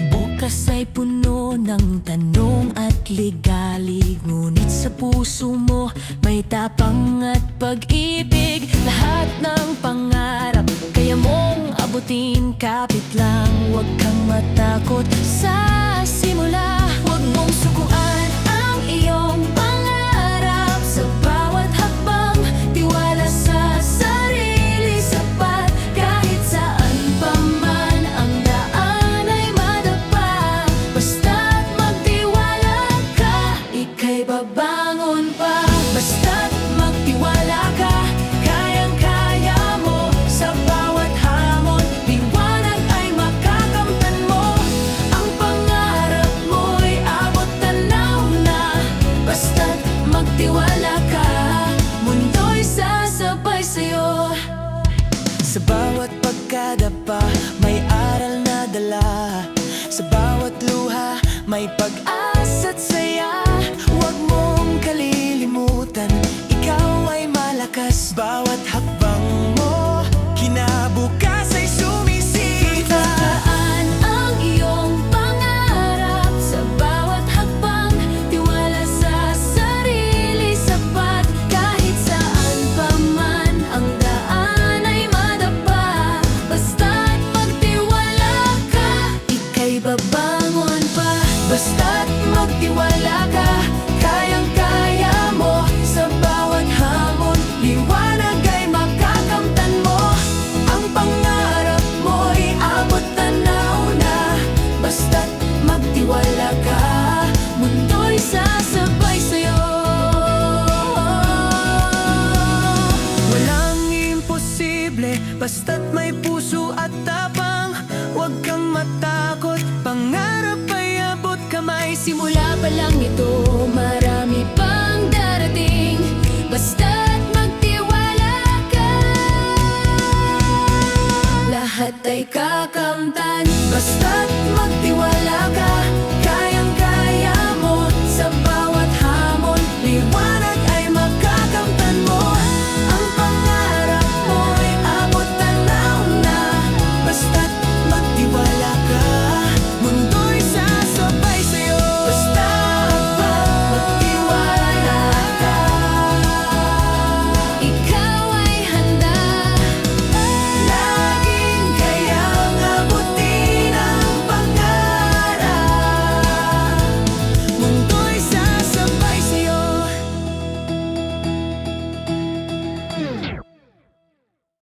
Bukas ay puno ng tanong at ligalig, ngunit sa puso mo may tapang at pag-ibig. Lahat ng pangarap kaya mong abutin, kapit lang, huwag kang matakot sa simula. Huwag mong sukuan ang iyong pangarap, sa bawat hakbang tiwala sa sarili, sapat kahit saan pa man ang daan ay madapa. Basta't magtiwala ka, ika'y babangon pa. Basta't magtiwala ka, kayang-kaya mo. Sa bawat hamon, liwanag ay makakamtan mo. Ang pangarap mo'y abot tanaw na. Basta't magtiwala ka, mundo'y sasabay sa'yo. Sa bawat pagkadapa, may aral na dala. Sa bawat luha, may pag-asa't saya. Huwag mong kalilimutan, ikaw ay malakas. Bawat hakbang mo, kinabukas ay sumisita. Tandaan ang iyong pangarap, sa bawat hakbang tiwala sa sarili, sapat kahit saan pa man ang daan ay madapa. Basta't magtiwala ka, ika'y babangon pa. Basta't magtiwala ka, kayang-kaya mo. Sa bawat hamon, liwanag ay makakamtan mo. Ang pangarap mo'y abot tanaw na. Basta't magtiwala ka, mundo'y sasabay sa'yo. Walang imposible, basta't may puso at tapang. Huwag kang matakot, pangarap ay abot kamay. Simula pa lang ito, marami pang darating. Basta't magtiwala ka, lahat ay kakamtan. Basta't magtiwala